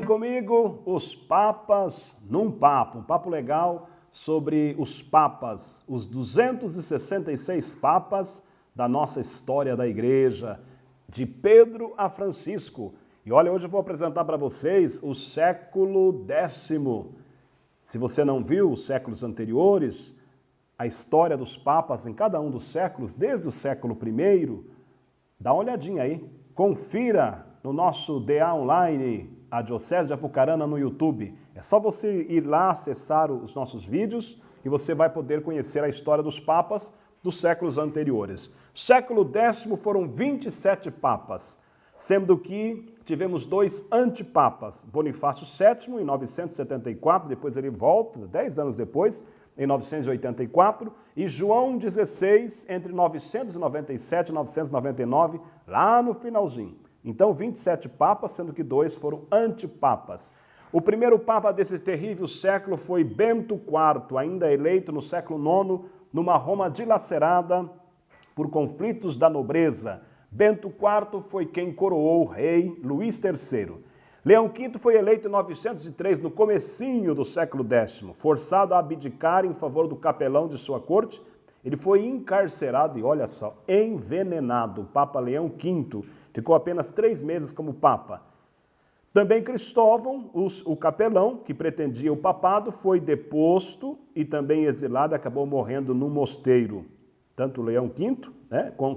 comigo, os papas num papo, um papo legal sobre os papas, os 266 papas da nossa história da igreja, de Pedro a Francisco. E olha, hoje eu vou apresentar para vocês o século X. Se você não viu os séculos anteriores, a história dos papas em cada um dos séculos, desde o século I, dá uma olhadinha aí, confira no nosso DA Online, a Diocese de Apucarana no YouTube. É só você ir lá acessar os nossos vídeos e você vai poder conhecer a história dos papas dos séculos anteriores. Século X foram 27 papas, sendo que tivemos dois antipapas, Bonifácio VII em 974, depois ele volta, 10 anos depois, em 984, e João XVI entre 997 e 999, lá no finalzinho. Então, 27 papas, sendo que dois foram antipapas. O primeiro papa desse terrível século foi Bento IV, ainda eleito no século IX, numa Roma dilacerada por conflitos da nobreza. Bento IV foi quem coroou o rei Luís III. Leão V foi eleito em 903, no comecinho do século X. Forçado a abdicar em favor do capelão de sua corte, ele foi encarcerado e, olha só, envenenado. O Papa Leão V ficou apenas 3 meses como Papa. Também Cristóvão, o capelão, que pretendia o papado, foi deposto e também exilado, acabou morrendo no mosteiro. Tanto Leão V,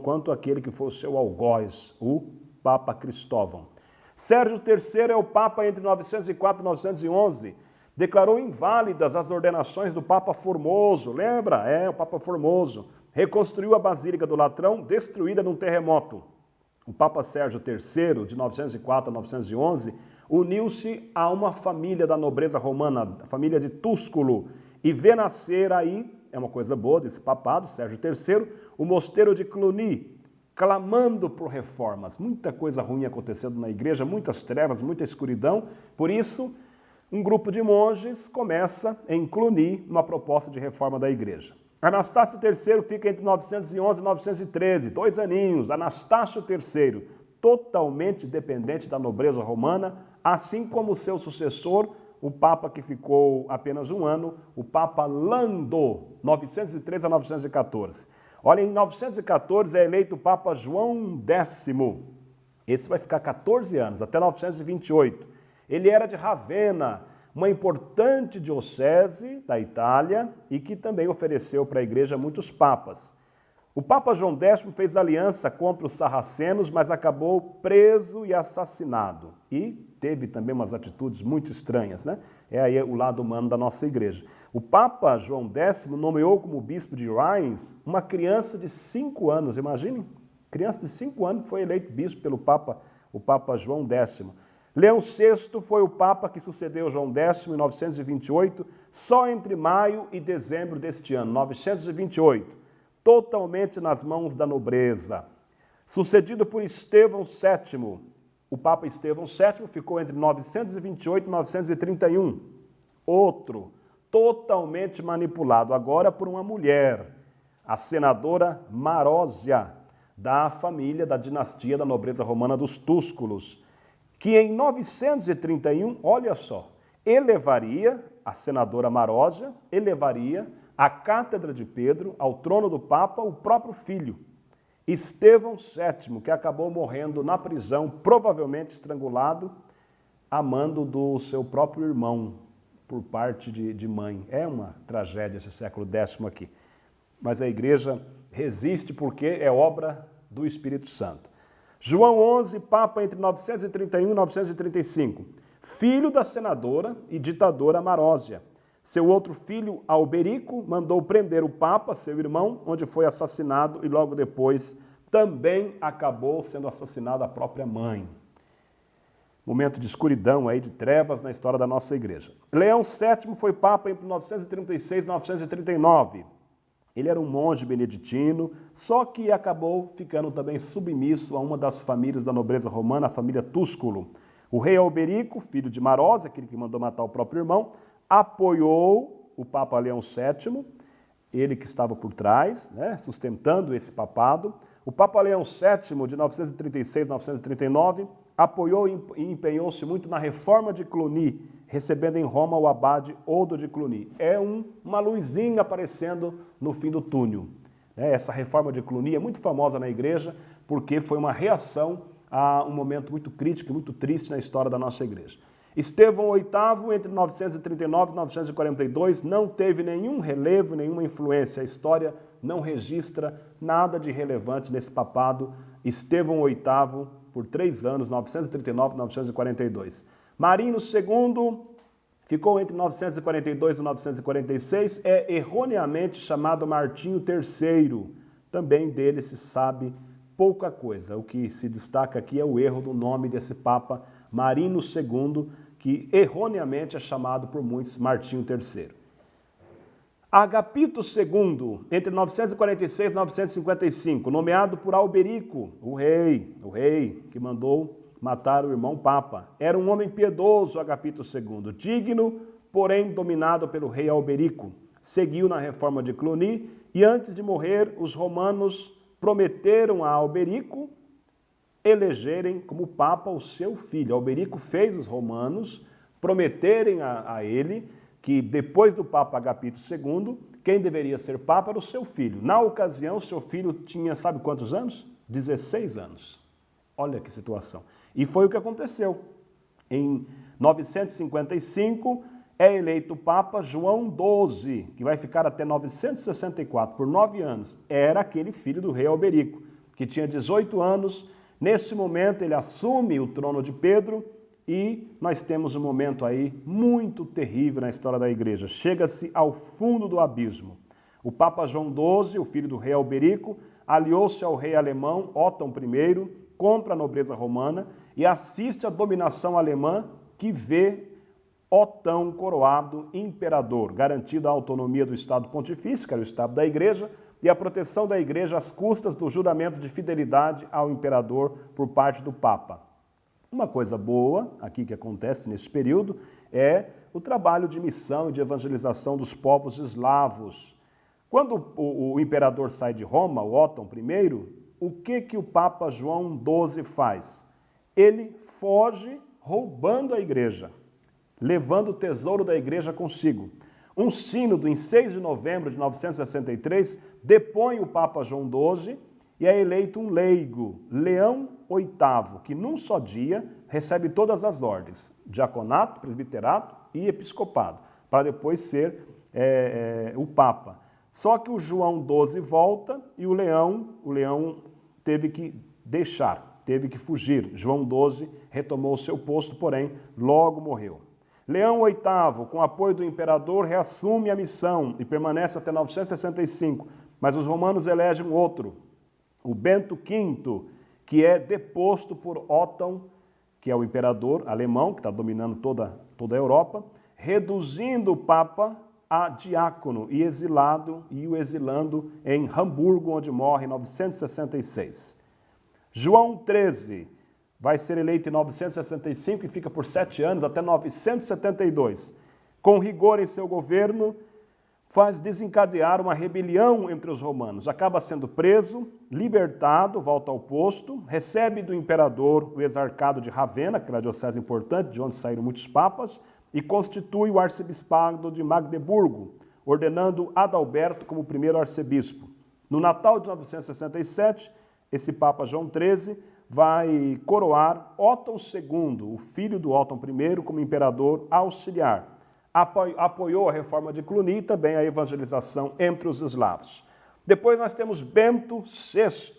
quanto aquele que foi o seu algoz, o Papa Cristóvão. Sérgio III é o Papa entre 904 e 911. Declarou inválidas as ordenações do Papa Formoso. Lembra? O Papa Formoso. Reconstruiu a Basílica do Latrão, destruída num terremoto. O Papa Sérgio III, de 904 a 911, uniu-se a uma família da nobreza romana, a família de Túsculo, e vê nascer aí, é uma coisa boa desse papado, Sérgio III, o mosteiro de Cluny, clamando por reformas. Muita coisa ruim acontecendo na igreja, muitas trevas, muita escuridão. Por isso, um grupo de monges começa em Cluny uma proposta de reforma da igreja. Anastácio III fica entre 911 e 913, 2 aninhos. Anastácio III, totalmente dependente da nobreza romana, assim como seu sucessor, o Papa que ficou apenas 1 ano, o Papa Lando, 913 a 914. Olha, em 914 é eleito o Papa João X. Esse vai ficar 14 anos, até 928. Ele era de Ravenna, uma importante diocese da Itália e que também ofereceu para a igreja muitos papas. O Papa João X fez aliança contra os sarracenos, mas acabou preso e assassinado. E teve também umas atitudes muito estranhas, né? É aí o lado humano da nossa igreja. O Papa João X nomeou como bispo de Reims uma criança de 5 anos, imaginem? Criança de 5 anos que foi eleito bispo pelo Papa, o Papa João X. Leão VI foi o Papa que sucedeu João X em 928, só entre maio e dezembro deste ano, 928, totalmente nas mãos da nobreza. Sucedido por Estevão VII, o Papa Estevão VII ficou entre 928 e 931. Outro, totalmente manipulado agora por uma mulher, a senadora Marósia, da família da dinastia da nobreza romana dos Túsculos, que em 931, olha só, elevaria, a senadora Marósia, elevaria à cátedra de Pedro, ao trono do Papa, o próprio filho, Estevão VII, que acabou morrendo na prisão, provavelmente estrangulado, a mando do seu próprio irmão, por parte de mãe. É uma tragédia esse século X aqui. Mas a igreja resiste porque é obra do Espírito Santo. João XI, Papa entre 931 e 935, filho da senadora e ditadora Marósia. Seu outro filho, Alberico, mandou prender o Papa, seu irmão, onde foi assassinado e logo depois também acabou sendo assassinada a própria mãe. Momento de escuridão aí, de trevas na história da nossa igreja. Leão VII foi Papa entre 936 e 939. Ele era um monge beneditino, só que acabou ficando também submisso a uma das famílias da nobreza romana, a família Túsculo. O rei Alberico, filho de Marósia, aquele que mandou matar o próprio irmão, apoiou o Papa Leão VII, ele que estava por trás, sustentando esse papado. O Papa Leão VII, de 936 a 939, apoiou e empenhou-se muito na reforma de Cluny, recebendo em Roma o abade Odo de Cluny. É uma luzinha aparecendo no fim do túnel. Essa reforma de Cluny é muito famosa na igreja porque foi uma reação a um momento muito crítico e muito triste na história da nossa igreja. Estevão VIII, entre 939 e 942, não teve nenhum relevo, nenhuma influência. A história não registra nada de relevante nesse papado. Estevão VIII, por 3 anos, 939 e 942. Marino II ficou entre 942 e 946, é erroneamente chamado Martinho III. Também dele se sabe pouca coisa. O que se destaca aqui é o erro do nome desse Papa Marino II, que erroneamente é chamado por muitos Martinho III. Agapito II, entre 946 e 955, nomeado por Alberico, o rei que mandou matar o irmão Papa. Era um homem piedoso, Agapito II, digno, porém dominado pelo rei Alberico. Seguiu na reforma de Cluny e antes de morrer, os romanos prometeram a Alberico elegerem como Papa o seu filho. Alberico fez os romanos prometerem a ele que depois do Papa Agapito II, quem deveria ser Papa era o seu filho. Na ocasião, seu filho tinha, sabe quantos anos? 16 anos. Olha que situação. E foi o que aconteceu. Em 955, é eleito Papa João XII, que vai ficar até 964, por 9 anos. Era aquele filho do rei Alberico, que tinha 18 anos. Nesse momento, ele assume o trono de Pedro e nós temos um momento aí muito terrível na história da igreja. Chega-se ao fundo do abismo. O Papa João XII, o filho do rei Alberico, aliou-se ao rei alemão Otão I, compra a nobreza romana e assiste à dominação alemã que vê Otão coroado imperador, garantida a autonomia do Estado Pontifício, que era o Estado da Igreja, e a proteção da Igreja às custas do juramento de fidelidade ao imperador por parte do Papa. Uma coisa boa aqui que acontece nesse período é o trabalho de missão e de evangelização dos povos eslavos. Quando o imperador sai de Roma, o Otão I, o que o Papa João XII faz? Ele foge roubando a igreja, levando o tesouro da igreja consigo. Um sínodo, em 6 de novembro de 963, depõe o Papa João XII e é eleito um leigo, Leão VIII, que num só dia recebe todas as ordens, diaconato, presbiterato e episcopado, para depois ser o Papa. Só que o João XII volta e o Leão teve que deixar, teve que fugir. João XII retomou o seu posto, porém logo morreu. Leão VIII, com apoio do imperador, reassume a missão e permanece até 965, mas os romanos elegem um outro, o Bento V, que é deposto por Otão, que é o imperador alemão, que está dominando toda a Europa, reduzindo o Papa a diácono e o exilando em Hamburgo, onde morre em 966. João XIII vai ser eleito em 965 e fica por 7 anos, até 972. Com rigor em seu governo, faz desencadear uma rebelião entre os romanos. Acaba sendo preso, libertado, volta ao posto, recebe do imperador o exarcado de Ravenna, que era a diocese importante, de onde saíram muitos papas, e constitui o arcebispado de Magdeburgo, ordenando Adalberto como primeiro arcebispo. No Natal de 967, esse Papa João XIII vai coroar Otão II, o filho do Otão I, como imperador auxiliar. Apoiou a reforma de Cluny e também a evangelização entre os eslavos. Depois nós temos Bento VI.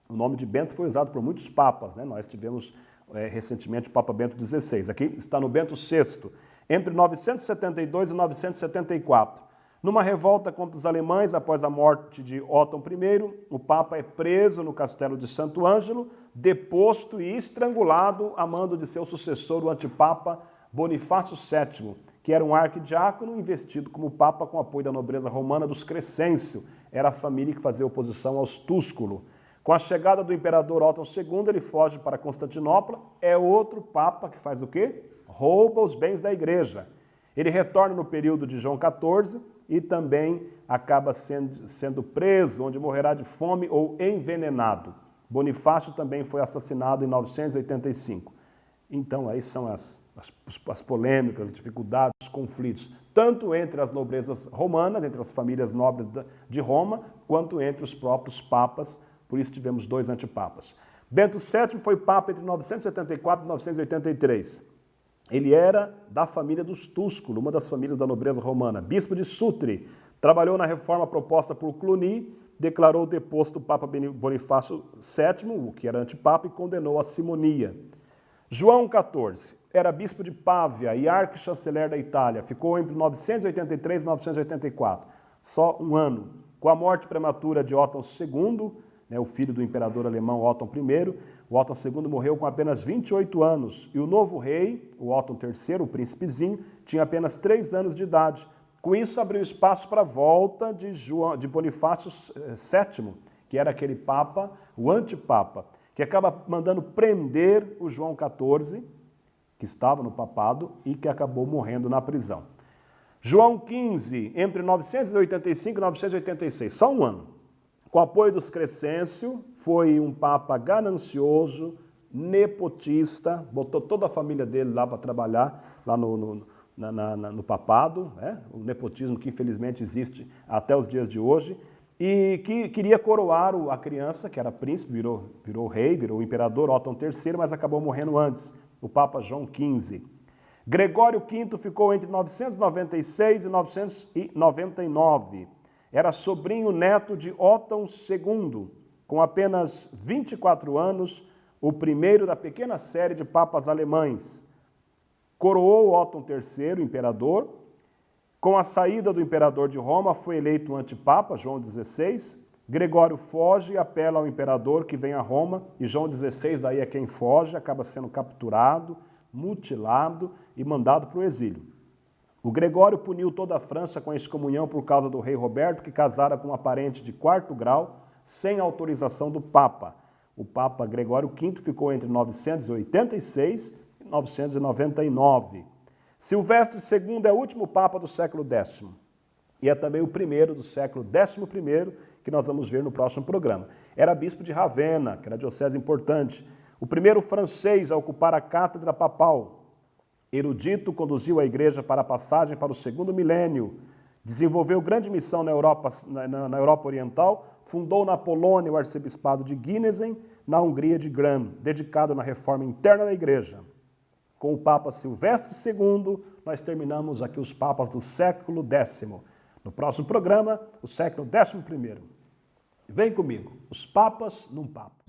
O nome de Bento foi usado por muitos papas, né? Nós tivemos recentemente o Papa Bento XVI. Aqui está no Bento VI, entre 972 e 974. Numa revolta contra os alemães, após a morte de Otão I, o Papa é preso no castelo de Santo Ângelo, deposto e estrangulado a mando de seu sucessor, o antipapa Bonifácio VII, que era um arquidiácono investido como Papa com apoio da nobreza romana dos Crescêncio. Era a família que fazia oposição aos Túsculo. Com a chegada do imperador Otão II, ele foge para Constantinopla. É outro Papa que faz o quê? Rouba os bens da igreja. Ele retorna no período de João XIV e também acaba sendo preso, onde morrerá de fome ou envenenado. Bonifácio também foi assassinado em 985. Então, aí são as polêmicas, as dificuldades, os conflitos, tanto entre as nobrezas romanas, entre as famílias nobres de Roma, quanto entre os próprios papas, por isso tivemos 2 antipapas. Bento VII foi papa entre 974 e 983. Ele era da família dos Túsculo, uma das famílias da nobreza romana. Bispo de Sutri, trabalhou na reforma proposta por Cluny, declarou deposto o Papa Bonifácio VII, o que era antipapa, e condenou a simonia. João XIV era bispo de Pávia e arquichanceler da Itália. Ficou entre 983 e 984, só um ano. Com a morte prematura de Otton II, o filho do imperador alemão Otton I, o Otton II morreu com apenas 28 anos. E o novo rei, o Otton III, o príncipezinho, tinha apenas 3 anos de idade. Com isso, abriu espaço para a volta de Bonifácio VII, que era aquele papa, o antipapa, que acaba mandando prender o João XIV, que estava no papado e que acabou morrendo na prisão. João XV, entre 985 e 986, só um ano. Com o apoio dos Crescêncio, foi um papa ganancioso, nepotista, botou toda a família dele lá para trabalhar, lá no papado, o nepotismo que infelizmente existe até os dias de hoje, e que queria coroar a criança, que era príncipe, virou rei, virou imperador Otton III, mas acabou morrendo antes, o Papa João XV. Gregório V ficou entre 996 e 999. Era sobrinho neto de Otton II, com apenas 24 anos, o primeiro da pequena série de papas alemães. Coroou Otton III, imperador. Com a saída do imperador de Roma, foi eleito o antipapa, João XVI. Gregório foge e apela ao imperador que vem a Roma, e João XVI daí é quem foge, acaba sendo capturado, mutilado e mandado para o exílio. O Gregório puniu toda a França com a excomunhão por causa do rei Roberto, que casara com uma parente de 4º grau, sem autorização do Papa. O Papa Gregório V ficou entre 986 e 999. Silvestre II é o último Papa do século X e é também o primeiro do século XI, que nós vamos ver no próximo programa. Era bispo de Ravenna, que era diocese importante. O primeiro francês a ocupar a cátedra papal. Erudito, conduziu a igreja para a passagem para o 2º milênio. Desenvolveu grande missão na Europa Oriental. Fundou na Polônia o arcebispado de Gnesen, na Hungria de Gram, dedicado na reforma interna da igreja. Com o Papa Silvestre II, nós terminamos aqui os papas do século X. No próximo programa, o século XI. Vem comigo, os papas num papo.